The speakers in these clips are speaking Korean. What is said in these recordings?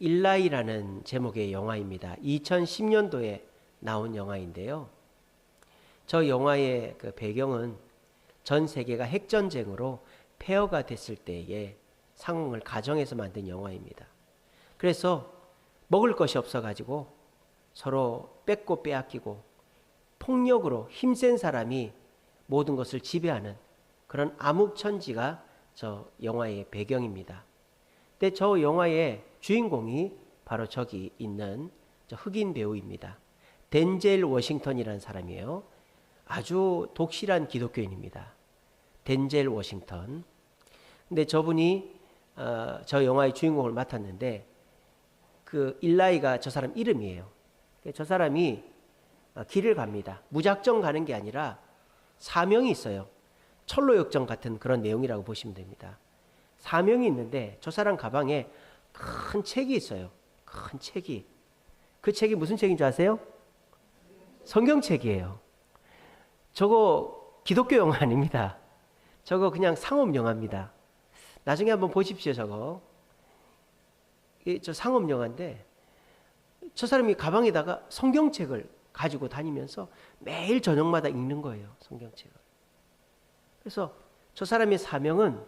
일라이라는 제목의 영화입니다. 2010년도에 나온 영화인데요. 저 영화의 그 배경은 전 세계가 핵전쟁으로 폐허가 됐을 때의 상황을 가정해서 만든 영화입니다. 그래서 먹을 것이 없어가지고 서로 뺏고 빼앗기고 폭력으로 힘센 사람이 모든 것을 지배하는 그런 암흑천지가 저 영화의 배경입니다. 근데 저 영화의 주인공이 바로 저기 있는 저 흑인 배우입니다. 덴젤 워싱턴이라는 사람이에요. 아주 독실한 기독교인입니다. 덴젤 워싱턴. 근데 저분이 저 영화의 주인공을 맡았는데 그 일라이가 저 사람 이름이에요. 저 사람이 길을 갑니다. 무작정 가는 게 아니라 사명이 있어요. 철로역정 같은 그런 내용이라고 보시면 됩니다. 사명이 있는데 저 사람 가방에 큰 책이 있어요. 큰 책이. 그 책이 무슨 책인 줄 아세요? 성경책이에요. 저거 기독교 영화 아닙니다. 저거 그냥 상업 영화입니다. 나중에 한번 보십시오. 저거. 저 상업 영화인데 저 사람이 가방에다가 성경책을 가지고 다니면서 매일 저녁마다 읽는 거예요. 성경책을. 그래서 저 사람의 사명은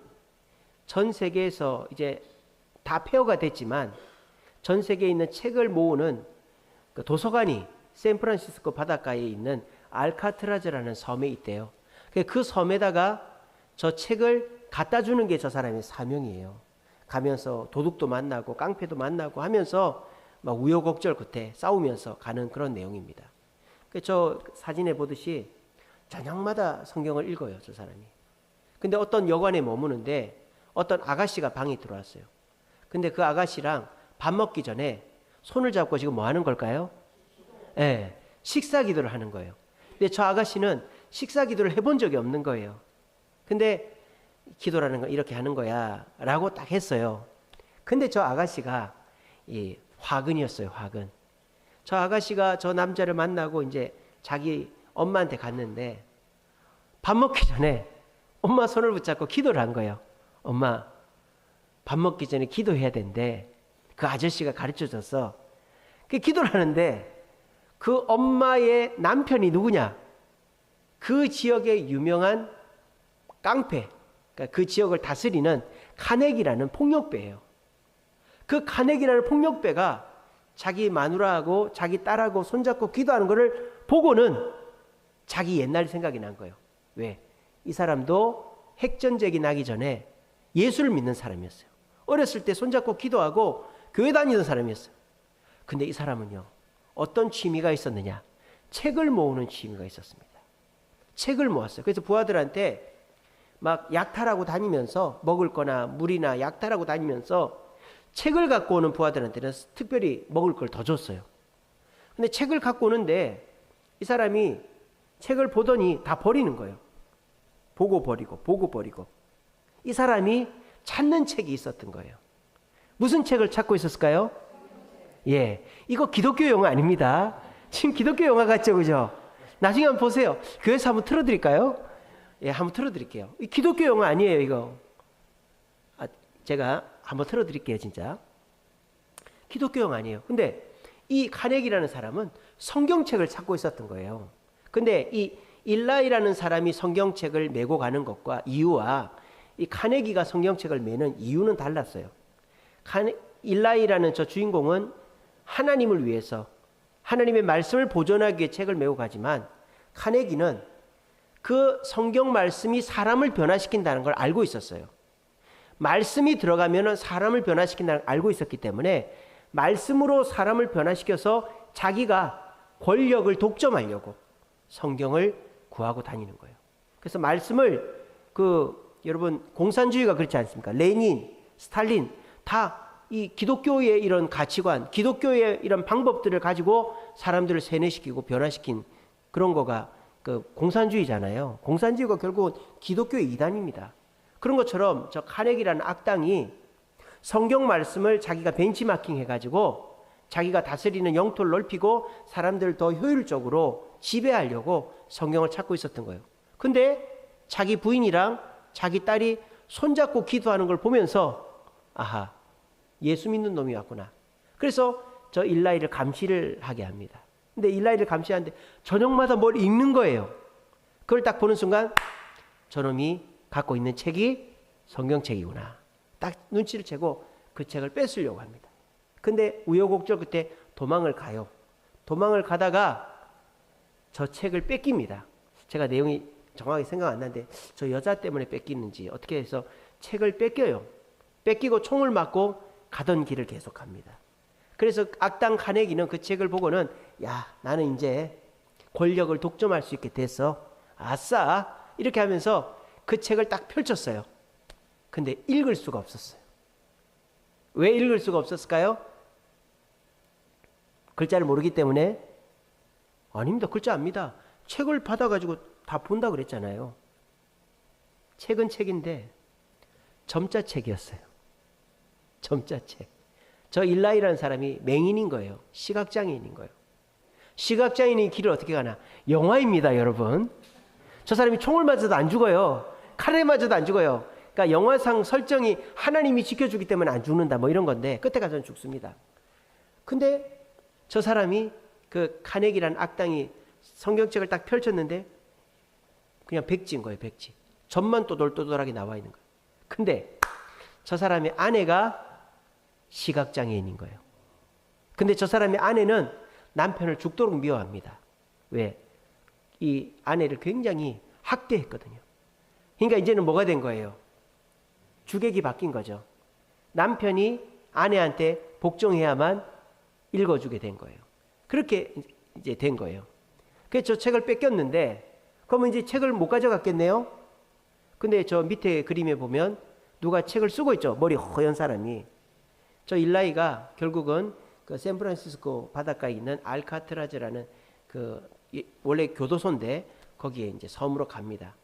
전 세계에서 이제 다 폐허가 됐지만 전 세계에 있는 책을 모으는 그 도서관이 샌프란시스코 바닷가에 있는 알카트라즈라는 섬에 있대요. 그 섬에다가 저 책을 갖다 주는 게 저 사람의 사명이에요. 가면서 도둑도 만나고 깡패도 만나고 하면서 막 우여곡절 끝에 싸우면서 가는 그런 내용입니다. 저 사진에 보듯이 저녁마다 성경을 읽어요. 저 사람이. 근데 어떤 여관에 머무는데 어떤 아가씨가 방에 들어왔어요. 근데 그 아가씨랑 밥 먹기 전에 손을 잡고 지금 뭐 하는 걸까요? 네, 식사 기도를 하는 거예요. 근데 저 아가씨는 식사 기도를 해본 적이 없는 거예요. 근데 기도라는 건 이렇게 하는 거야 라고 딱 했어요. 근데 저 아가씨가 이 화근이었어요. 화근. 저 아가씨가 저 남자를 만나고 이제 자기 엄마한테 갔는데 밥 먹기 전에 엄마 손을 붙잡고 기도를 한 거예요. 엄마, 밥 먹기 전에 기도해야 된대. 그 아저씨가 가르쳐줘서. 그 기도를 하는데 그 엄마의 남편이 누구냐? 그 지역의 유명한 깡패, 그러니까 그 지역을 다스리는 카네기라는 폭력배예요. 그 카네기라는 폭력배가 자기 마누라하고 자기 딸하고 손잡고 기도하는 것을 보고는 자기 옛날 생각이 난 거예요. 왜? 이 사람도 핵전쟁이 나기 전에 예수를 믿는 사람이었어요. 어렸을 때 손잡고 기도하고 교회 다니던 사람이었어요. 근데 이 사람은요, 어떤 취미가 있었느냐? 책을 모으는 취미가 있었습니다. 책을 모았어요. 그래서 부하들한테 막 약탈하고 다니면서 먹을 거나 물이나 약탈하고 다니면서 책을 갖고 오는 부하들한테는 특별히 먹을 걸 더 줬어요. 근데 책을 갖고 오는데 이 사람이 책을 보더니 다 버리는 거예요. 보고 버리고 보고 버리고. 이 사람이 찾는 책이 있었던 거예요. 무슨 책을 찾고 있었을까요? 예, 이거 기독교 영화 아닙니다. 지금 기독교 영화 같죠, 그죠? 나중에 한번 보세요. 교회에서 한번 틀어드릴까요? 예, 한번 틀어드릴게요. 이 기독교 영화 아니에요, 이거. 제가 한번 틀어드릴게요, 진짜. 기독교 영화 아니에요. 근데 이 카네기라는 사람은 성경책을 찾고 있었던 거예요. 근데 이 일라이라는 사람이 성경책을 메고 가는 것과 이유와 이 카네기가 성경책을 메는 이유는 달랐어요. 일라이라는 저 주인공은 하나님을 위해서 하나님의 말씀을 보존하기 위해 책을 메고 가지만 카네기는 그 성경 말씀이 사람을 변화시킨다는 걸 알고 있었어요. 말씀이 들어가면 사람을 변화시킨다는 걸 알고 있었기 때문에 말씀으로 사람을 변화시켜서 자기가 권력을 독점하려고 성경을 구하고 다니는 거예요. 그래서 말씀을 여러분 공산주의가 그렇지 않습니까? 레닌, 스탈린 다 이 기독교의 이런 가치관, 기독교의 이런 방법들을 가지고 사람들을 세뇌시키고 변화시킨 그런 거가 그 공산주의잖아요. 공산주의가 결국은 기독교의 이단입니다. 그런 것처럼 저 카네기라는 악당이 성경 말씀을 자기가 벤치마킹 해가지고 자기가 다스리는 영토를 넓히고 사람들을 더 효율적으로 지배하려고 성경을 찾고 있었던 거예요. 근데 자기 부인이랑 자기 딸이 손잡고 기도하는 걸 보면서 아하, 예수 믿는 놈이 왔구나. 그래서 저 일라이를 감시를 하게 합니다. 근데 일라이를 감시하는데 저녁마다 뭘 읽는 거예요. 그걸 딱 보는 순간 저놈이 갖고 있는 책이 성경책이구나. 딱 눈치를 채고 그 책을 뺏으려고 합니다. 근데 우여곡절 끝에 도망을 가요. 도망을 가다가 저 책을 뺏깁니다. 제가 내용이 정확히 생각 안 나는데 저 여자 때문에 뺏기는지 어떻게 해서 책을 뺏겨요. 뺏기고 총을 맞고 가던 길을 계속합니다. 그래서 악당 카네기는 그 책을 보고는 야, 나는 이제 권력을 독점할 수 있게 됐어. 아싸! 이렇게 하면서 그 책을 딱 펼쳤어요. 근데 읽을 수가 없었어요. 왜 읽을 수가 없었을까요? 글자를 모르기 때문에? 아닙니다. 글자 압니다. 책을 받아가지고 다 본다 그랬잖아요. 책은 책인데 점자책이었어요. 점자책. 저 일라이라는 사람이 맹인인 거예요. 시각장애인인 거예요. 시각장애인이 길을 어떻게 가나? 영화입니다, 여러분. 저 사람이 총을 맞아도 안 죽어요. 칼에 맞아도 안 죽어요. 그러니까 영화상 설정이 하나님이 지켜주기 때문에 안 죽는다 뭐 이런 건데 끝에 가서는 죽습니다. 근데 저 사람이 그 카네기라는 악당이 성경책을 딱 펼쳤는데 그냥 백지인 거예요. 백지. 점만 또돌또돌하게 나와 있는 거예요. 근데 저 사람의 아내가 시각장애인인 거예요. 근데 저 사람의 아내는 남편을 죽도록 미워합니다. 왜? 이 아내를 굉장히 학대했거든요. 그러니까 이제는 뭐가 된 거예요? 주객이 바뀐 거죠. 남편이 아내한테 복종해야만 읽어주게 된 거예요. 그렇게 이제 된 거예요. 그래서 저 책을 뺏겼는데 그러면 이제 책을 못 가져갔겠네요. 근데 저 밑에 그림에 보면 누가 책을 쓰고 있죠. 머리 허연 사람이. 저 일라이가 결국은 그 샌프란시스코 바닷가에 있는 알카트라즈라는 그 원래 교도소인데 거기에 이제 섬으로 갑니다.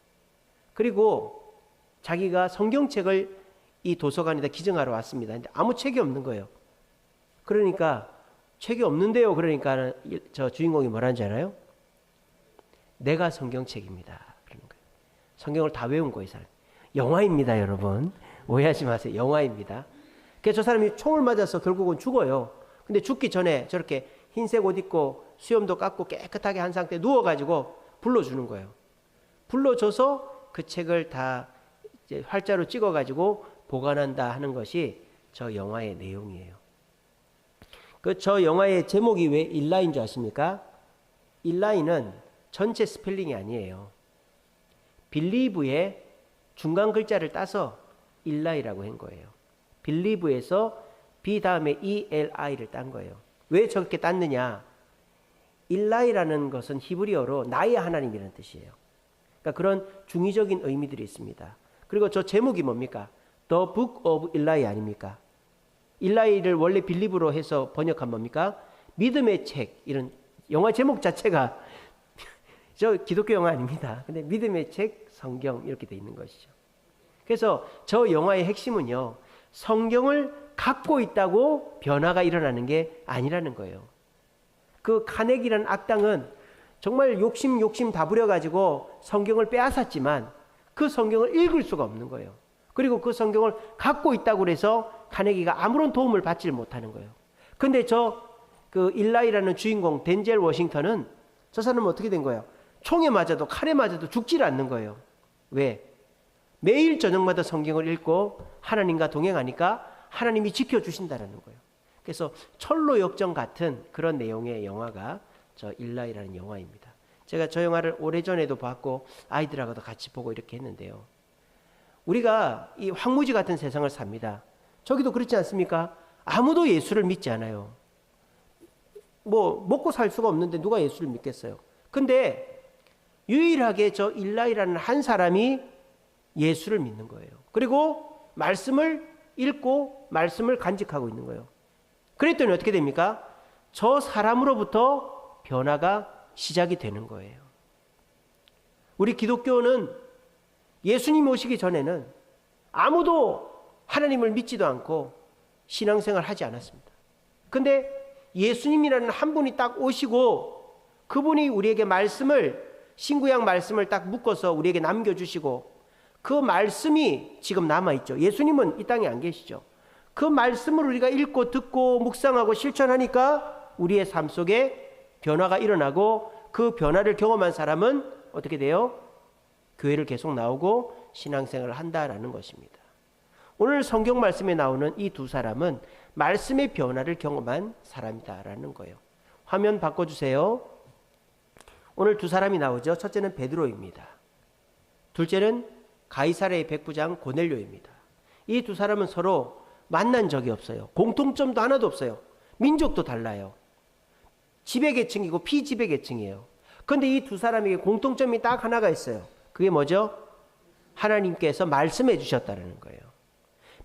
그리고 자기가 성경책을 이 도서관에다 기증하러 왔습니다. 근데 아무 책이 없는 거예요. 그러니까 책이 없는데요. 그러니까 저 주인공이 뭐라는 줄 알아요? 내가 성경책입니다. 그러는 거예요. 성경을 다 외운 거예요, 이 사람. 영화입니다, 여러분. 오해하지 마세요. 영화입니다. 그래서 저 사람이 총을 맞아서 결국은 죽어요. 근데 죽기 전에 저렇게 흰색 옷 입고 수염도 깎고 깨끗하게 한 상태에 누워가지고 불러주는 거예요. 불러줘서 그 책을 다 이제 활자로 찍어가지고 보관한다 하는 것이 저 영화의 내용이에요. 그 저 영화의 제목이 왜 일라인 줄 아십니까? 일라인은 전체 스펠링이 아니에요. 빌리브의 중간 글자를 따서 일라이라고 한 거예요. 빌리브에서 B 다음에 ELI를 딴 거예요. 왜 저렇게 땄느냐? 일라이라는 것은 히브리어로 나의 하나님이라는 뜻이에요. 그러니까 그런 중의적인 의미들이 있습니다. 그리고 저 제목이 뭡니까? The Book of Eli 아닙니까? 일라이를 원래 빌리브로 해서 번역한 뭡니까? 믿음의 책. 이런 영화 제목 자체가 저 기독교 영화 아닙니다. 근데 믿음의 책, 성경 이렇게 돼 있는 것이죠. 그래서 저 영화의 핵심은요. 성경을 갖고 있다고 변화가 일어나는 게 아니라는 거예요. 그 카네기라는 악당은 정말 욕심 다 부려가지고 성경을 빼앗았지만 그 성경을 읽을 수가 없는 거예요. 그리고 그 성경을 갖고 있다고 해서 카네기가 아무런 도움을 받지 못하는 거예요. 근데 그 일라이라는 주인공 덴젤 워싱턴은 저 사람은 어떻게 된 거예요? 총에 맞아도 칼에 맞아도 죽질 않는 거예요. 왜? 매일 저녁마다 성경을 읽고 하나님과 동행하니까 하나님이 지켜주신다는 거예요. 그래서 철로 역정 같은 그런 내용의 영화가 저 일라이라는 영화입니다. 제가 저 영화를 오래전에도 봤고 아이들하고도 같이 보고 이렇게 했는데요. 우리가 이 황무지 같은 세상을 삽니다. 저기도 그렇지 않습니까? 아무도 예수를 믿지 않아요. 뭐 먹고 살 수가 없는데 누가 예수를 믿겠어요? 근데 유일하게 저 일라이라는 한 사람이 예수를 믿는 거예요. 그리고 말씀을 읽고 말씀을 간직하고 있는 거예요. 그랬더니 어떻게 됩니까? 저 사람으로부터 변화가 시작이 되는 거예요. 우리 기독교는 예수님 오시기 전에는 아무도 하나님을 믿지도 않고 신앙생활을 하지 않았습니다. 근데 예수님이라는 한 분이 딱 오시고 그분이 우리에게 말씀을 신구약 말씀을 딱 묶어서 우리에게 남겨주시고 그 말씀이 지금 남아있죠. 예수님은 이 땅에 안 계시죠. 그 말씀을 우리가 읽고 듣고 묵상하고 실천하니까 우리의 삶 속에 변화가 일어나고 그 변화를 경험한 사람은 어떻게 돼요? 교회를 계속 나오고 신앙생활을 한다라는 것입니다. 오늘 성경 말씀에 나오는 이 두 사람은 말씀의 변화를 경험한 사람이다라는 거예요. 화면 바꿔주세요. 오늘 두 사람이 나오죠. 첫째는 베드로입니다. 둘째는 가이사랴의 백부장 고넬료입니다. 이 두 사람은 서로 만난 적이 없어요. 공통점도 하나도 없어요. 민족도 달라요. 지배계층이고 피지배계층이에요. 그런데 이 두 사람에게 공통점이 딱 하나가 있어요. 그게 뭐죠? 하나님께서 말씀해 주셨다는 거예요.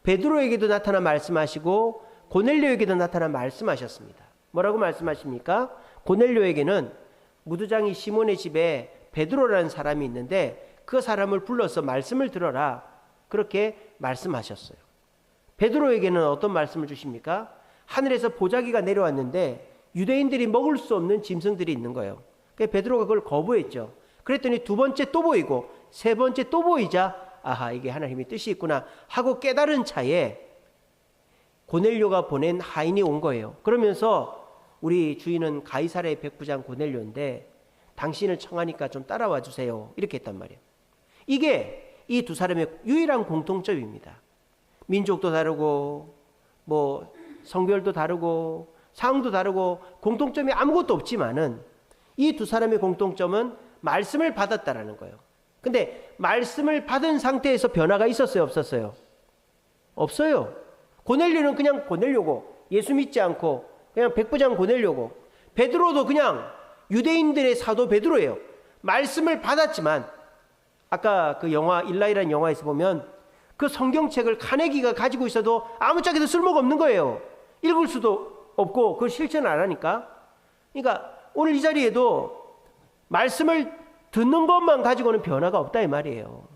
베드로에게도 나타나 말씀하시고 고넬료에게도 나타나 말씀하셨습니다. 뭐라고 말씀하십니까? 고넬료에게는 무두장이 시몬의 집에 베드로라는 사람이 있는데 그 사람을 불러서 말씀을 들어라. 그렇게 말씀하셨어요. 베드로에게는 어떤 말씀을 주십니까? 하늘에서 보자기가 내려왔는데 유대인들이 먹을 수 없는 짐승들이 있는 거예요. 그래서 베드로가 그걸 거부했죠. 그랬더니 두 번째 또 보이고 세 번째 또 보이자 아하, 이게 하나님의 뜻이 있구나 하고 깨달은 차에 고넬료가 보낸 하인이 온 거예요. 그러면서 우리 주인은 가이사랴의 백부장 고넬료인데 당신을 청하니까 좀 따라와 주세요. 이렇게 했단 말이에요. 이게 이 두 사람의 유일한 공통점입니다. 민족도 다르고 뭐 성별도 다르고 상도 다르고 공통점이 아무것도 없지만은 이 두 사람의 공통점은 말씀을 받았다라는 거예요. 근데 말씀을 받은 상태에서 변화가 있었어요, 없었어요? 없어요. 고넬료는 그냥 고넬료고 예수 믿지 않고 그냥 백부장 고넬료고 베드로도 그냥 유대인들의 사도 베드로예요. 말씀을 받았지만 아까 그 영화 일라이라는 영화에서 보면 그 성경책을 카네기가 가지고 있어도 아무짝에도 쓸모가 없는 거예요. 읽을 수도 없고 그걸 실천을 안 하니까. 그러니까 오늘 이 자리에도 말씀을 듣는 것만 가지고는 변화가 없다 이 말이에요.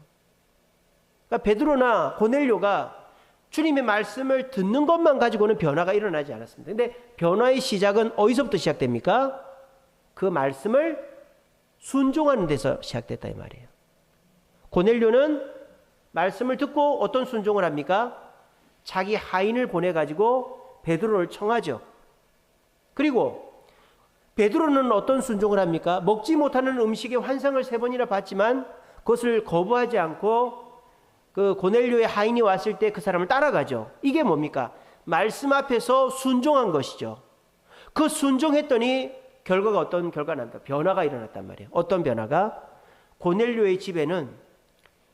그러니까 베드로나 고넬료가 주님의 말씀을 듣는 것만 가지고는 변화가 일어나지 않았습니다. 근데 변화의 시작은 어디서부터 시작됩니까? 그 말씀을 순종하는 데서 시작됐다 이 말이에요. 고넬료는 말씀을 듣고 어떤 순종을 합니까? 자기 하인을 보내가지고 베드로를 청하죠. 그리고 베드로는 어떤 순종을 합니까? 먹지 못하는 음식의 환상을 3번이나 봤지만 그것을 거부하지 않고 그 고넬료의 하인이 왔을 때 그 사람을 따라가죠. 이게 뭡니까? 말씀 앞에서 순종한 것이죠. 그 순종했더니 결과가 어떤 결과가 난다. 변화가 일어났단 말이에요. 어떤 변화가? 고넬료의 집에는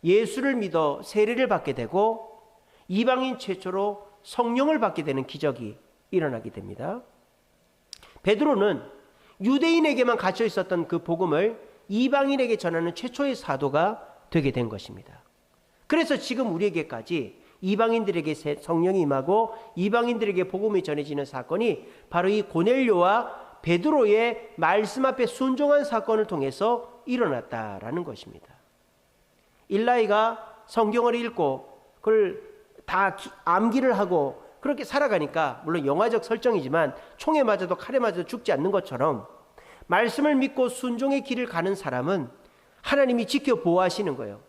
예수를 믿어 세례를 받게 되고 이방인 최초로 성령을 받게 되는 기적이 일어나게 됩니다. 베드로는 유대인에게만 갇혀 있었던 그 복음을 이방인에게 전하는 최초의 사도가 되게 된 것입니다. 그래서 지금 우리에게까지 이방인들에게 성령이 임하고 이방인들에게 복음이 전해지는 사건이 바로 이 고넬료와 베드로의 말씀 앞에 순종한 사건을 통해서 일어났다라는 것입니다. 일라이가 성경을 읽고 그걸 다 암기를 하고 그렇게 살아가니까 물론 영화적 설정이지만 총에 맞아도 칼에 맞아도 죽지 않는 것처럼 말씀을 믿고 순종의 길을 가는 사람은 하나님이 지켜 보호하시는 거예요.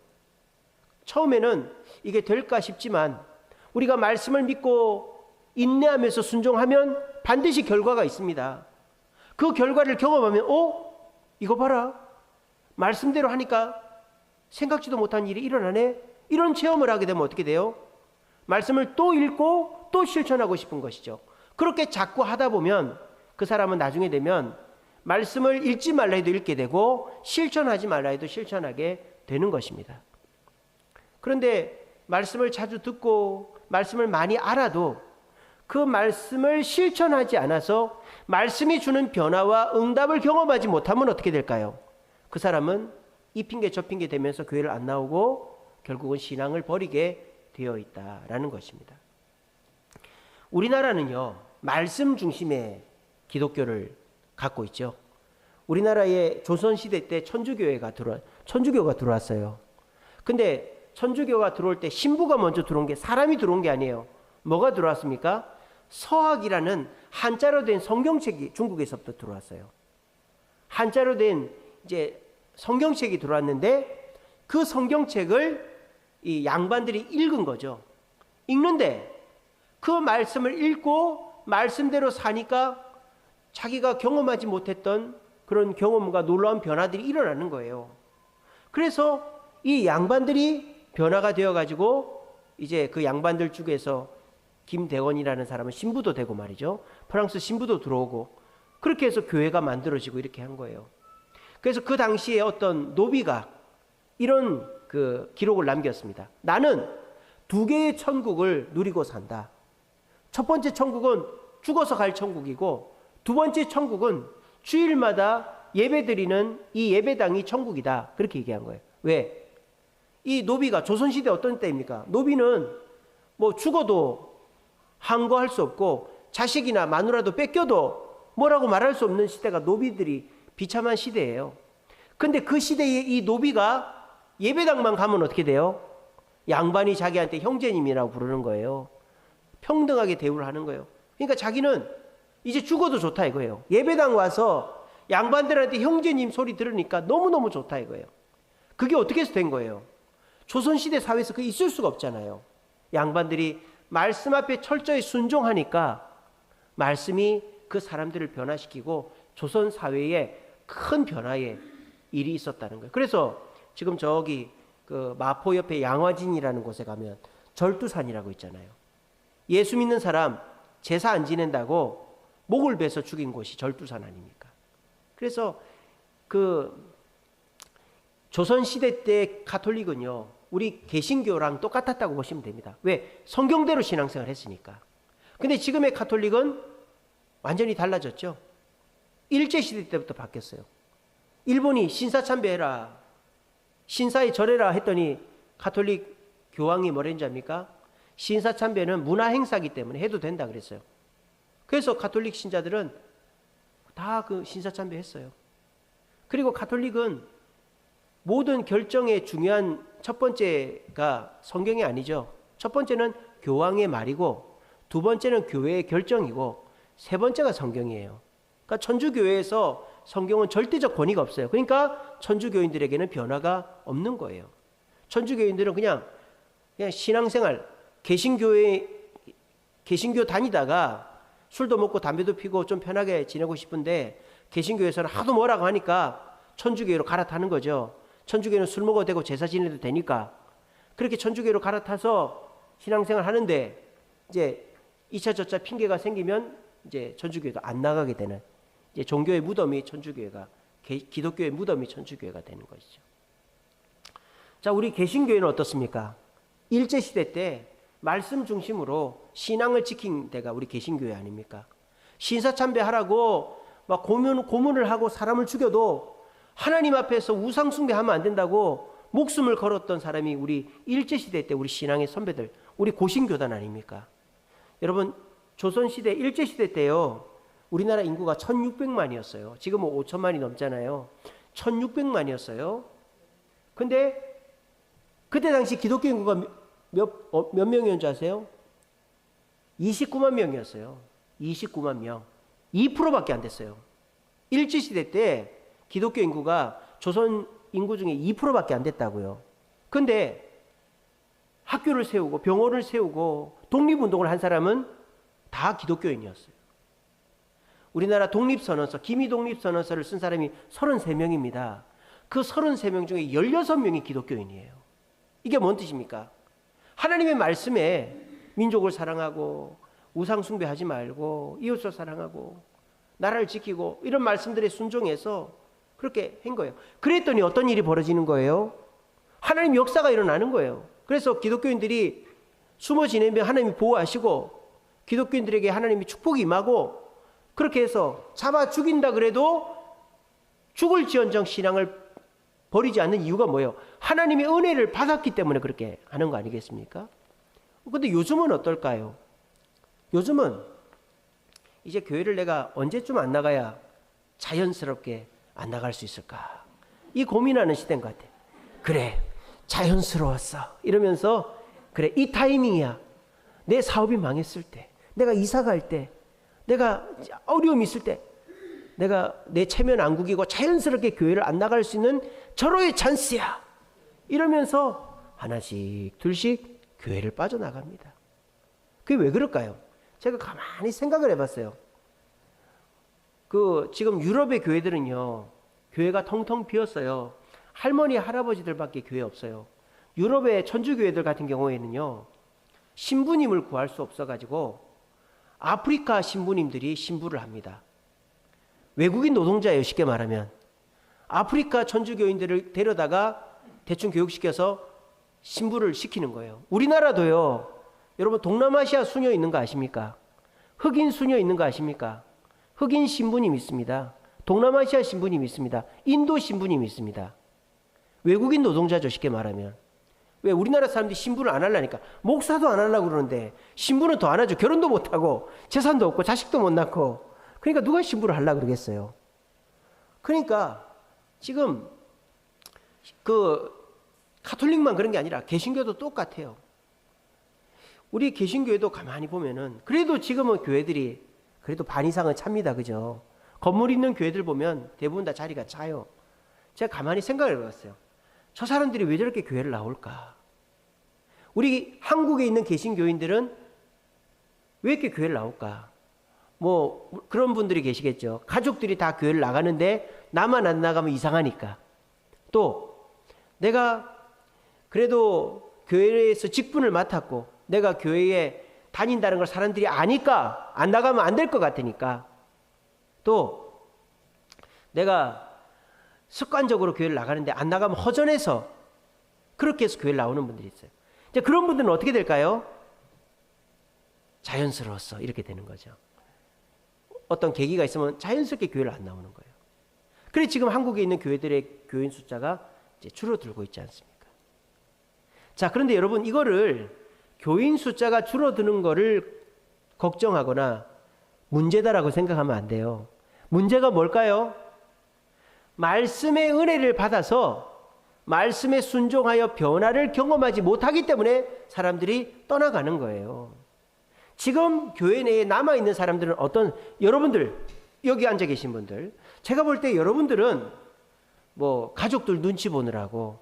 처음에는 이게 될까 싶지만 우리가 말씀을 믿고 인내하면서 순종하면 반드시 결과가 있습니다. 그 결과를 경험하면 이거 봐라. 말씀대로 하니까 생각지도 못한 일이 일어나네. 이런 체험을 하게 되면 어떻게 돼요? 말씀을 또 읽고 또 실천하고 싶은 것이죠. 그렇게 자꾸 하다 보면 그 사람은 나중에 되면 말씀을 읽지 말라 해도 읽게 되고 실천하지 말라 해도 실천하게 되는 것입니다. 그런데 말씀을 자주 듣고 말씀을 많이 알아도 그 말씀을 실천하지 않아서 말씀이 주는 변화와 응답을 경험하지 못하면 어떻게 될까요? 그 사람은 이 핑계 저 핑계 되면서 교회를 안 나오고 결국은 신앙을 버리게 되어 있다라는 것입니다. 우리나라는요, 말씀 중심의 기독교를 갖고 있죠. 우리나라에 조선시대 때 천주교가 들어왔어요. 근데 천주교가 들어올 때 신부가 먼저 들어온 게 사람이 들어온 게 아니에요. 뭐가 들어왔습니까? 서학이라는 한자로 된 성경책이 중국에서부터 들어왔어요. 한자로 된 이제 성경책이 들어왔는데 그 성경책을 이 양반들이 읽은 거죠. 읽는데 그 말씀을 읽고 말씀대로 사니까 자기가 경험하지 못했던 그런 경험과 놀라운 변화들이 일어나는 거예요. 그래서 이 양반들이 변화가 되어가지고 이제 그 양반들 중에서 김대원이라는 사람은 신부도 되고 말이죠. 프랑스 신부도 들어오고 그렇게 해서 교회가 만들어지고 이렇게 한 거예요. 그래서 그 당시에 어떤 노비가 이런 그 기록을 남겼습니다. 나는 두 개의 천국을 누리고 산다. 첫 번째 천국은 죽어서 갈 천국이고 두 번째 천국은 주일마다 예배드리는 이 예배당이 천국이다. 그렇게 얘기한 거예요. 왜? 이 노비가 조선시대 어떤 때입니까? 노비는 뭐 죽어도 항거할 수 없고 자식이나 마누라도 뺏겨도 뭐라고 말할 수 없는 시대가 노비들이 비참한 시대예요. 근데 그 시대에 이 노비가 예배당만 가면 어떻게 돼요? 양반이 자기한테 형제님이라고 부르는 거예요. 평등하게 대우를 하는 거예요. 그러니까 자기는 이제 죽어도 좋다 이거예요. 예배당 와서 양반들한테 형제님 소리 들으니까 너무너무 좋다 이거예요. 그게 어떻게 해서 된 거예요? 조선시대 사회에서 그게 있을 수가 없잖아요. 양반들이 말씀 앞에 철저히 순종하니까 말씀이 그 사람들을 변화시키고 조선 사회에 큰 변화의 일이 있었다는 거예요. 그래서 지금 저기 그 마포 옆에 양화진이라는 곳에 가면 절두산이라고 있잖아요. 예수 믿는 사람 제사 안 지낸다고 목을 베서 죽인 곳이 절두산 아닙니까? 그래서 그 조선시대 때 가톨릭은요, 우리 개신교랑 똑같았다고 보시면 됩니다. 왜? 성경대로 신앙생활 했으니까. 근데 지금의 가톨릭은 완전히 달라졌죠. 일제시대 때부터 바뀌었어요. 일본이 신사참배해라, 신사에 절해라 했더니 가톨릭 교황이 뭐랬는지 압니까? 신사참배는 문화행사이기 때문에 해도 된다 그랬어요. 그래서 가톨릭 신자들은 다 그 신사참배 했어요. 그리고 가톨릭은 모든 결정의 중요한 첫 번째가 성경이 아니죠. 첫 번째는 교황의 말이고 두 번째는 교회의 결정이고 세 번째가 성경이에요. 그러니까 천주교회에서 성경은 절대적 권위가 없어요. 그러니까 천주교인들에게는 변화가 없는 거예요. 천주교인들은 그냥 신앙생활, 개신교 다니다가 술도 먹고 담배도 피고 좀 편하게 지내고 싶은데 개신교에서는 하도 뭐라고 하니까 천주교회로 갈아타는 거죠. 천주교회는 술 먹어도 되고 제사 지내도 되니까 그렇게 천주교회로 갈아타서 신앙생활 하는데 이제 이차 저차 핑계가 생기면 이제 천주교회도 안 나가게 되는, 이제 종교의 무덤이 천주교회가, 기독교의 무덤이 천주교회가 되는 것이죠. 자, 우리 개신교회는 어떻습니까? 일제시대 때 말씀 중심으로 신앙을 지킨 데가 우리 개신교회 아닙니까? 신사참배하라고 막 고문을 하고 사람을 죽여도 하나님 앞에서 우상 숭배하면 안 된다고 목숨을 걸었던 사람이 우리 일제시대 때 우리 신앙의 선배들, 우리 고신교단 아닙니까? 여러분, 조선시대, 일제시대 때요, 우리나라 인구가 1600만이었어요. 지금은 5천만이 넘잖아요. 1600만이었어요. 근데 그때 당시 기독교 인구가 몇 명이었는지 아세요? 29만 명이었어요. 29만 명. 2%밖에 안 됐어요. 일제시대 때 기독교 인구가 조선 인구 중에 2%밖에 안 됐다고요. 근데 학교를 세우고 병원을 세우고 독립운동을 한 사람은 다 기독교인이었어요. 우리나라 독립선언서, 기미독립선언서를 쓴 사람이 33명입니다. 그 33명 중에 16명이 기독교인이에요. 이게 뭔 뜻입니까? 하나님의 말씀에 민족을 사랑하고 우상 숭배하지 말고 이웃을 사랑하고 나라를 지키고 이런 말씀들에 순종해서 그렇게 한 거예요. 그랬더니 어떤 일이 벌어지는 거예요? 하나님 역사가 일어나는 거예요. 그래서 기독교인들이 숨어 지내면 하나님이 보호하시고 기독교인들에게 하나님이 축복이 임하고 그렇게 해서 잡아 죽인다 그래도 죽을지언정 신앙을 버리지 않는 이유가 뭐예요? 하나님의 은혜를 받았기 때문에 그렇게 하는 거 아니겠습니까? 근데 요즘은 어떨까요? 요즘은 이제 교회를 내가 언제쯤 안 나가야 자연스럽게 안 나갈 수 있을까? 이 고민하는 시대인 것 같아. 그래, 자연스러웠어. 이러면서 그래, 이 타이밍이야. 내 사업이 망했을 때, 내가 이사 갈 때, 내가 어려움이 있을 때, 내가 내 체면 안 구기고 자연스럽게 교회를 안 나갈 수 있는 절호의 찬스야. 이러면서 하나씩 둘씩 교회를 빠져나갑니다. 그게 왜 그럴까요? 제가 가만히 생각을 해봤어요. 지금 유럽의 교회들은요, 교회가 텅텅 비었어요. 할머니, 할아버지들밖에 교회 없어요. 유럽의 천주교회들 같은 경우에는요, 신부님을 구할 수 없어가지고 아프리카 신부님들이 신부를 합니다. 외국인 노동자예요, 쉽게 말하면. 아프리카 천주교인들을 데려다가 대충 교육시켜서 신부를 시키는 거예요. 우리나라도요, 여러분 동남아시아 수녀 있는 거 아십니까? 흑인 수녀 있는 거 아십니까? 흑인 신부님 있습니다. 동남아시아 신부님 있습니다. 인도 신부님 있습니다. 외국인 노동자죠, 쉽게 말하면. 왜 우리나라 사람들이 신부를 안 하려니까. 목사도 안 하려고 그러는데 신부는 더 안 하죠. 결혼도 못 하고 재산도 없고 자식도 못 낳고. 그러니까 누가 신부를 하려고 그러겠어요. 그러니까 지금 가톨릭만 그런 게 아니라 개신교도 똑같아요. 우리 개신교회도 가만히 보면은 그래도 지금은 교회들이 그래도 반 이상은 찹니다. 그죠? 건물 있는 교회들 보면 대부분 다 자리가 차요. 제가 가만히 생각을 해봤어요. 저 사람들이 왜 저렇게 교회를 나올까? 우리 한국에 있는 개신교인들은 왜 이렇게 교회를 나올까? 뭐 그런 분들이 계시겠죠. 가족들이 다 교회를 나가는데 나만 안 나가면 이상하니까. 또 내가 그래도 교회에서 직분을 맡았고 내가 교회에 다닌다는 걸 사람들이 아니까 안 나가면 안 될 것 같으니까. 또 내가 습관적으로 교회를 나가는데 안 나가면 허전해서 그렇게 해서 교회를 나오는 분들이 있어요. 이제 그런 분들은 어떻게 될까요? 자연스러웠어 이렇게 되는 거죠. 어떤 계기가 있으면 자연스럽게 교회를 안 나오는 거예요. 그래서 지금 한국에 있는 교회들의 교인 숫자가 이제 줄어들고 있지 않습니까? 자, 그런데 여러분 이거를 교인 숫자가 줄어드는 거를 걱정하거나 문제다라고 생각하면 안 돼요. 문제가 뭘까요? 말씀의 은혜를 받아서 말씀에 순종하여 변화를 경험하지 못하기 때문에 사람들이 떠나가는 거예요. 지금 교회 내에 남아있는 사람들은 여러분들 여기 앉아 계신 분들, 제가 볼 때 여러분들은 뭐 가족들 눈치 보느라고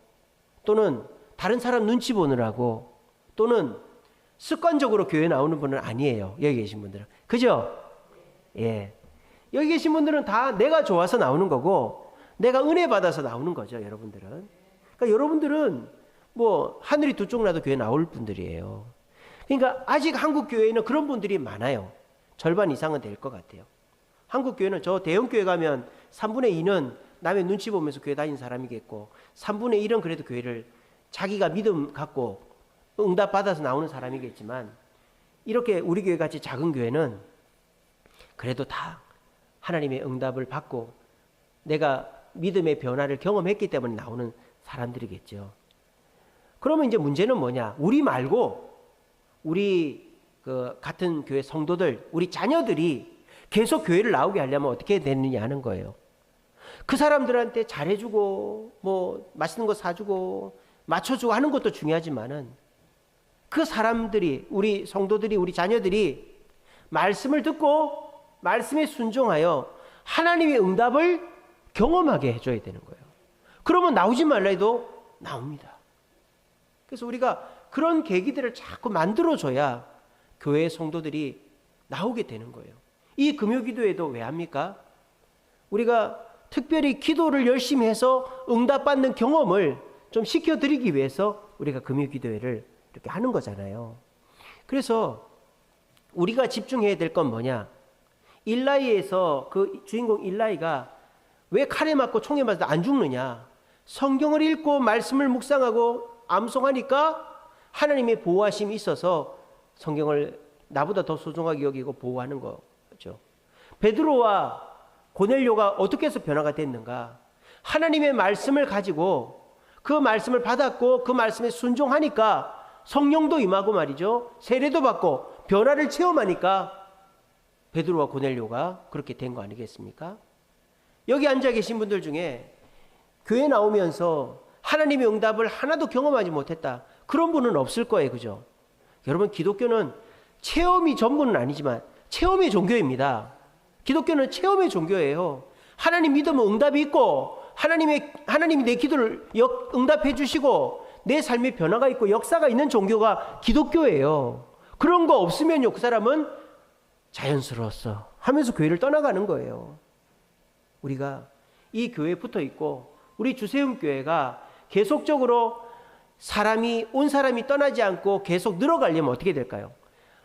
또는 다른 사람 눈치 보느라고 또는 습관적으로 교회 나오는 분은 아니에요. 여기 계신 분들은. 그죠? 예. 여기 계신 분들은 다 내가 좋아서 나오는 거고 내가 은혜 받아서 나오는 거죠. 여러분들은. 그러니까 여러분들은 뭐 하늘이 두 쪽 나도 교회 나올 분들이에요. 그러니까 아직 한국 교회에는 그런 분들이 많아요. 절반 이상은 될 것 같아요. 한국 교회는 저 대형 교회 가면 3분의 2는 남의 눈치 보면서 교회 다니는 사람이겠고 3분의 1은 그래도 교회를 자기가 믿음 갖고 응답 받아서 나오는 사람이겠지만 이렇게 우리 교회 같이 작은 교회는 그래도 다 하나님의 응답을 받고 내가 믿음의 변화를 경험했기 때문에 나오는 사람들이겠죠. 그러면 이제 문제는 뭐냐? 우리 말고 우리 같은 교회 성도들, 우리 자녀들이 계속 교회를 나오게 하려면 어떻게 되느냐 하는 거예요. 그 사람들한테 잘해주고 뭐 맛있는 거 사주고 맞춰주고 하는 것도 중요하지만은 그 사람들이 우리 성도들이 우리 자녀들이 말씀을 듣고 말씀에 순종하여 하나님의 응답을 경험하게 해줘야 되는 거예요. 그러면 나오지 말라 해도 나옵니다. 그래서 우리가 그런 계기들을 자꾸 만들어줘야 교회 성도들이 나오게 되는 거예요. 이 금요기도회도 왜 합니까? 우리가 특별히 기도를 열심히 해서 응답받는 경험을 좀 시켜드리기 위해서 우리가 금요기도회를 이렇게 하는 거잖아요. 그래서 우리가 집중해야 될 건 뭐냐? 일라이에서 그 주인공 일라이가 왜 칼에 맞고 총에 맞아도 안 죽느냐? 성경을 읽고 말씀을 묵상하고 암송하니까 하나님의 보호하심이 있어서 성경을 나보다 더 소중하게 여기고 보호하는 거죠. 베드로와 고넬료가 어떻게 해서 변화가 됐는가? 하나님의 말씀을 가지고 그 말씀을 받았고 그 말씀에 순종하니까 성령도 임하고 말이죠. 세례도 받고 변화를 체험하니까 베드로와 고넬료가 그렇게 된 거 아니겠습니까? 여기 앉아 계신 분들 중에 교회 나오면서 하나님의 응답을 하나도 경험하지 못했다. 그런 분은 없을 거예요. 그죠? 여러분 기독교는 체험이 전부는 아니지만 체험의 종교입니다. 기독교는 체험의 종교예요. 하나님 믿으면 응답이 있고 하나님이 내 기도를 응답해 주시고 내 삶의 변화가 있고 역사가 있는 종교가 기독교예요. 그런 거 없으면요, 그 사람은 자연스러웠어 하면서 교회를 떠나가는 거예요. 우리가 이 교회에 붙어 있고 우리 주세움교회가 계속적으로 온 사람이 떠나지 않고 계속 늘어가려면 어떻게 될까요?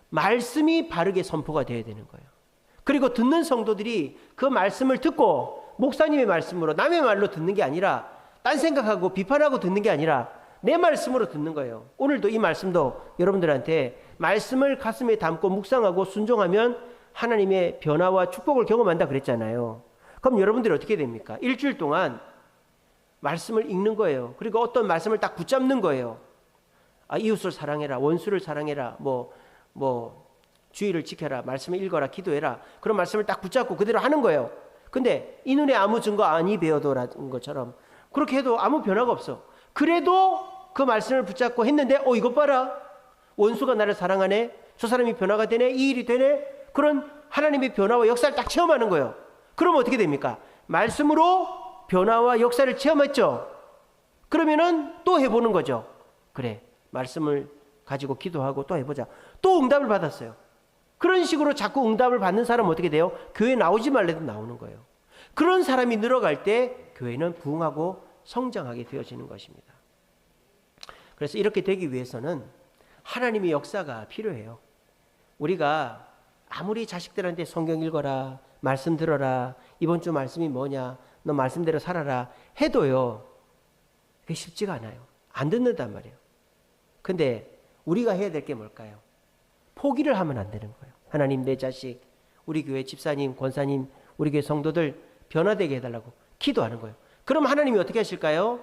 말씀이 바르게 선포가 되어야 되는 거예요. 그리고 듣는 성도들이 그 말씀을 듣고 목사님의 말씀으로 남의 말로 듣는 게 아니라 딴 생각하고 비판하고 듣는 게 아니라 내 말씀으로 듣는 거예요. 오늘도 이 말씀도 여러분들한테 말씀을 가슴에 담고 묵상하고 순종하면 하나님의 변화와 축복을 경험한다 그랬잖아요. 그럼 여러분들이 어떻게 됩니까? 일주일 동안 말씀을 읽는 거예요. 그리고 어떤 말씀을 딱 붙잡는 거예요. 이웃을 사랑해라, 원수를 사랑해라, 주의를 지켜라, 말씀을 읽어라, 기도해라. 그런 말씀을 딱 붙잡고 그대로 하는 거예요. 근데 이 눈에 아무 증거 아니 배워도라는 것처럼 그렇게 해도 아무 변화가 없어. 그래도 그 말씀을 붙잡고 했는데 이것 봐라, 원수가 나를 사랑하네, 저 사람이 변화가 되네, 이 일이 되네. 그런 하나님의 변화와 역사를 딱 체험하는 거예요. 그러면 어떻게 됩니까? 말씀으로 변화와 역사를 체험했죠. 그러면은 또 해보는 거죠. 그래, 말씀을 가지고 기도하고 또 해보자. 또 응답을 받았어요. 그런 식으로 자꾸 응답을 받는 사람은 어떻게 돼요? 교회 나오지 말래도 나오는 거예요. 그런 사람이 늘어갈 때 교회는 부흥하고 성장하게 되어지는 것입니다. 그래서 이렇게 되기 위해서는 하나님의 역사가 필요해요. 우리가 아무리 자식들한테 성경 읽어라, 말씀 들어라, 이번 주 말씀이 뭐냐, 너 말씀대로 살아라 해도요, 그게 쉽지가 않아요. 안 듣는단 말이에요. 근데 우리가 해야 될 게 뭘까요? 포기를 하면 안 되는 거예요. 하나님, 내 자식, 우리 교회 집사님, 권사님, 우리 교회 성도들 변화되게 해달라고 기도하는 거예요. 그럼 하나님이 어떻게 하실까요?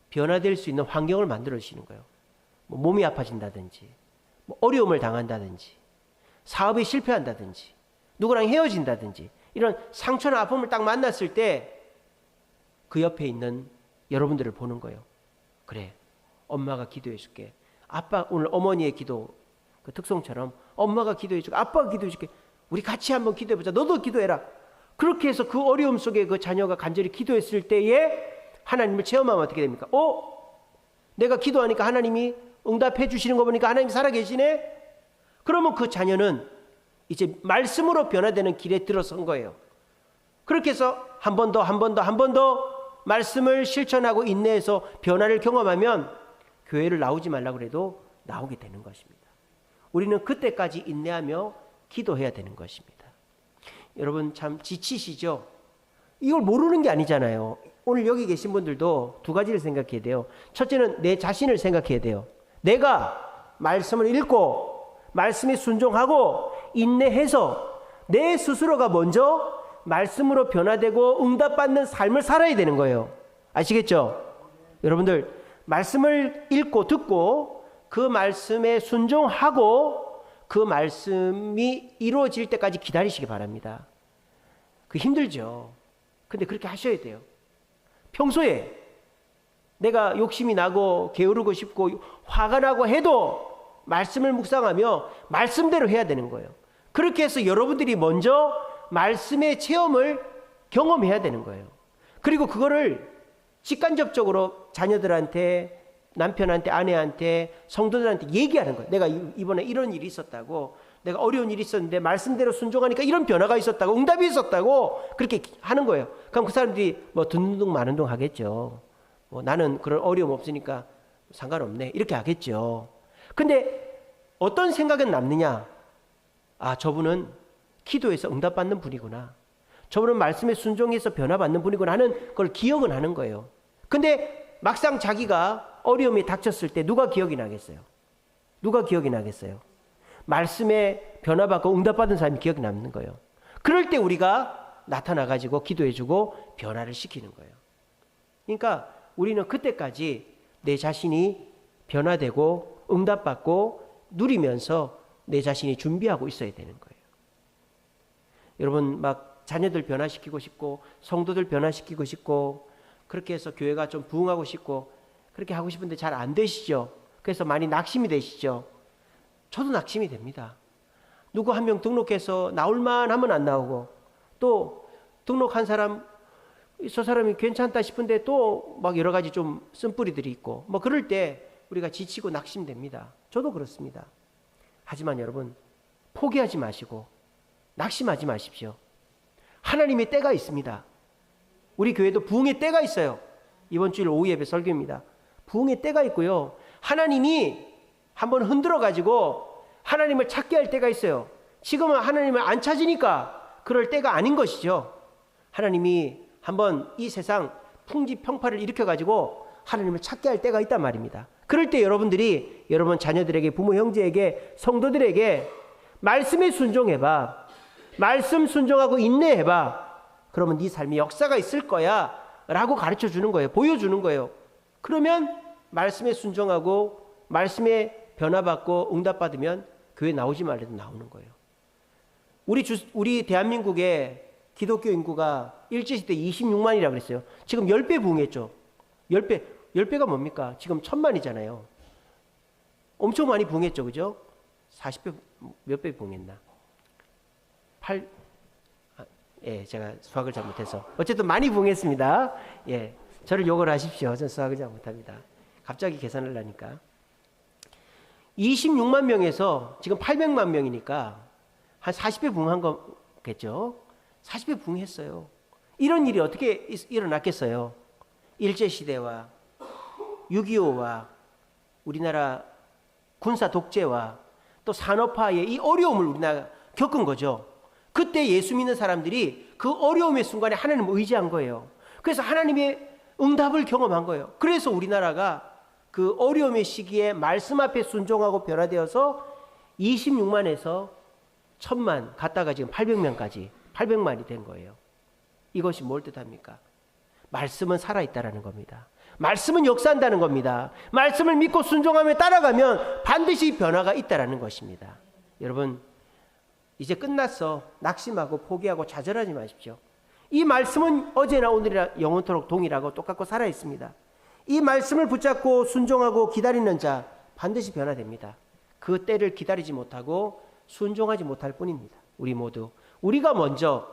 변화될 수 있는 환경을 만들어 주시는 거예요. 몸이 아파진다든지, 어려움을 당한다든지, 사업이 실패한다든지, 누구랑 헤어진다든지, 이런 상처나 아픔을 딱 만났을 때 그 옆에 있는 여러분들을 보는 거예요. 그래, 엄마가 기도해 줄게. 아빠, 오늘 어머니의 기도 그 특송처럼 엄마가 기도해 줄게, 아빠가 기도해 줄게. 우리 같이 한번 기도해 보자. 너도 기도해라. 그렇게 해서 그 어려움 속에 그 자녀가 간절히 기도했을 때에 하나님을 체험하면 어떻게 됩니까? 내가 기도하니까 하나님이 응답해 주시는 거 보니까 하나님이 살아계시네? 그러면 그 자녀는 이제 말씀으로 변화되는 길에 들어선 거예요. 그렇게 해서 한 번 더 말씀을 실천하고 인내해서 변화를 경험하면 교회를 나오지 말라고 해도 나오게 되는 것입니다. 우리는 그때까지 인내하며 기도해야 되는 것입니다. 여러분 참 지치시죠? 이걸 모르는 게 아니잖아요. 오늘 여기 계신 분들도 두 가지를 생각해야 돼요. 첫째는 내 자신을 생각해야 돼요. 내가 말씀을 읽고 말씀에 순종하고 인내해서 내 스스로가 먼저 말씀으로 변화되고 응답받는 삶을 살아야 되는 거예요. 아시겠죠? 여러분들 말씀을 읽고 듣고 그 말씀에 순종하고 그 말씀이 이루어질 때까지 기다리시기 바랍니다. 그 힘들죠. 근데 그렇게 하셔야 돼요. 평소에 내가 욕심이 나고 게으르고 싶고 화가 나고 해도 말씀을 묵상하며 말씀대로 해야 되는 거예요. 그렇게 해서 여러분들이 먼저 말씀의 체험을 경험해야 되는 거예요. 그리고 그거를 직간접적으로 자녀들한테, 남편한테, 아내한테, 성도들한테 얘기하는 거예요. 내가 이번에 이런 일이 있었다고, 내가 어려운 일이 있었는데 말씀대로 순종하니까 이런 변화가 있었다고, 응답이 있었다고 그렇게 하는 거예요. 그럼 그 사람들이 듣는 둥 마는 둥 하겠죠. 나는 그런 어려움 없으니까 상관없네 이렇게 하겠죠. 근데 어떤 생각은 남느냐? 저분은 기도해서 응답받는 분이구나, 저분은 말씀에 순종해서 변화받는 분이구나 하는 걸 기억은 하는 거예요. 근데 막상 자기가 어려움이 닥쳤을 때 누가 기억이 나겠어요? 누가 기억이 나겠어요? 말씀에 변화받고 응답받은 사람이 기억이 남는 거예요. 그럴 때 우리가 나타나가지고 기도해주고 변화를 시키는 거예요. 그러니까 우리는 그때까지 내 자신이 변화되고 응답받고 누리면서 내 자신이 준비하고 있어야 되는 거예요. 여러분 막 자녀들 변화시키고 싶고 성도들 변화시키고 싶고 그렇게 해서 교회가 좀 부흥하고 싶고 그렇게 하고 싶은데 잘 안 되시죠? 그래서 많이 낙심이 되시죠? 저도 낙심이 됩니다. 누구 한 명 등록해서 나올만 하면 안 나오고, 또 등록한 사람, 저 사람이 괜찮다 싶은데 또 막 여러 가지 좀 쓴뿌리들이 있고, 그럴 때 우리가 지치고 낙심됩니다. 저도 그렇습니다. 하지만 여러분, 포기하지 마시고 낙심하지 마십시오. 하나님의 때가 있습니다. 우리 교회도 부흥의 때가 있어요. 이번 주일 오후 예배 설교입니다. 부흥의 때가 있고요. 하나님이 한번 흔들어 가지고 하나님을 찾게 할 때가 있어요. 지금은 하나님을 안 찾으니까 그럴 때가 아닌 것이죠. 하나님이 한번 이 세상 풍지평파를 일으켜 가지고 하나님을 찾게 할 때가 있단 말입니다. 그럴 때 여러분들이 여러분 자녀들에게, 부모 형제에게, 성도들에게 말씀에 순종해봐. 말씀 순종하고 인내해봐. 그러면 네 삶에 역사가 있을 거야 라고 가르쳐 주는 거예요. 보여주는 거예요. 그러면 말씀에 순종하고 말씀에 변화받고 응답받으면 교회 나오지 말래도 나오는 거예요. 우리 대한민국의 기독교 인구가 일제시대 26만이라고 그랬어요. 지금 10배 부흥했죠. 10배가 뭡니까? 지금 1000만이잖아요. 엄청 많이 부흥했죠. 그죠? 40배, 몇 배 부흥했나? 예, 제가 수학을 잘못해서. 어쨌든 많이 부흥했습니다. 예, 저를 욕을 하십시오. 저는 수학을 잘 못합니다. 갑자기 계산을 하니까. 26만 명에서 지금 800만 명이니까 한 40배 부흥한 거겠죠. 40배 부흥했어요. 이런 일이 어떻게 일어났겠어요? 일제시대와 6.25와 우리나라 군사 독재와 또 산업화의 이 어려움을 우리나라가 겪은 거죠. 그때 예수 믿는 사람들이 그 어려움의 순간에 하나님을 의지한 거예요. 그래서 하나님의 응답을 경험한 거예요. 그래서 우리나라가 그 어려움의 시기에 말씀 앞에 순종하고 변화되어서 26만에서 1000만 갔다가 지금 800명까지 800만이 된 거예요. 이것이 뭘 뜻합니까? 말씀은 살아있다라는 겁니다. 말씀은 역사한다는 겁니다. 말씀을 믿고 순종하며 따라가면 반드시 변화가 있다라는 것입니다. 여러분, 이제 끝났어. 낙심하고 포기하고 좌절하지 마십시오. 이 말씀은 어제나 오늘이나 영원토록 동일하고 똑같고 살아있습니다. 이 말씀을 붙잡고 순종하고 기다리는 자 반드시 변화됩니다. 그 때를 기다리지 못하고 순종하지 못할 뿐입니다. 우리 모두 우리가 먼저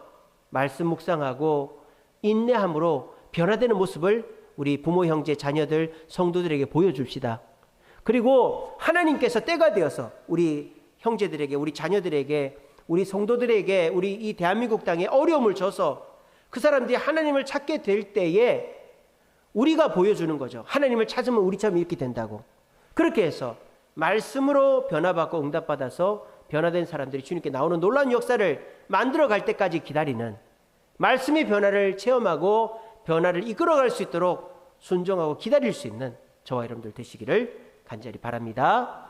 말씀 묵상하고 인내함으로 변화되는 모습을 우리 부모, 형제, 자녀들, 성도들에게 보여줍시다. 그리고 하나님께서 때가 되어서 우리 형제들에게, 우리 자녀들에게, 우리 성도들에게, 우리 이 대한민국 땅에 어려움을 줘서 그 사람들이 하나님을 찾게 될 때에 우리가 보여주는 거죠. 하나님을 찾으면 우리처럼 이렇게 된다고. 그렇게 해서 말씀으로 변화받고 응답받아서 변화된 사람들이 주님께 나오는 놀라운 역사를 만들어갈 때까지 기다리는, 말씀의 변화를 체험하고 변화를 이끌어갈 수 있도록 순종하고 기다릴 수 있는 저와 여러분들 되시기를 간절히 바랍니다.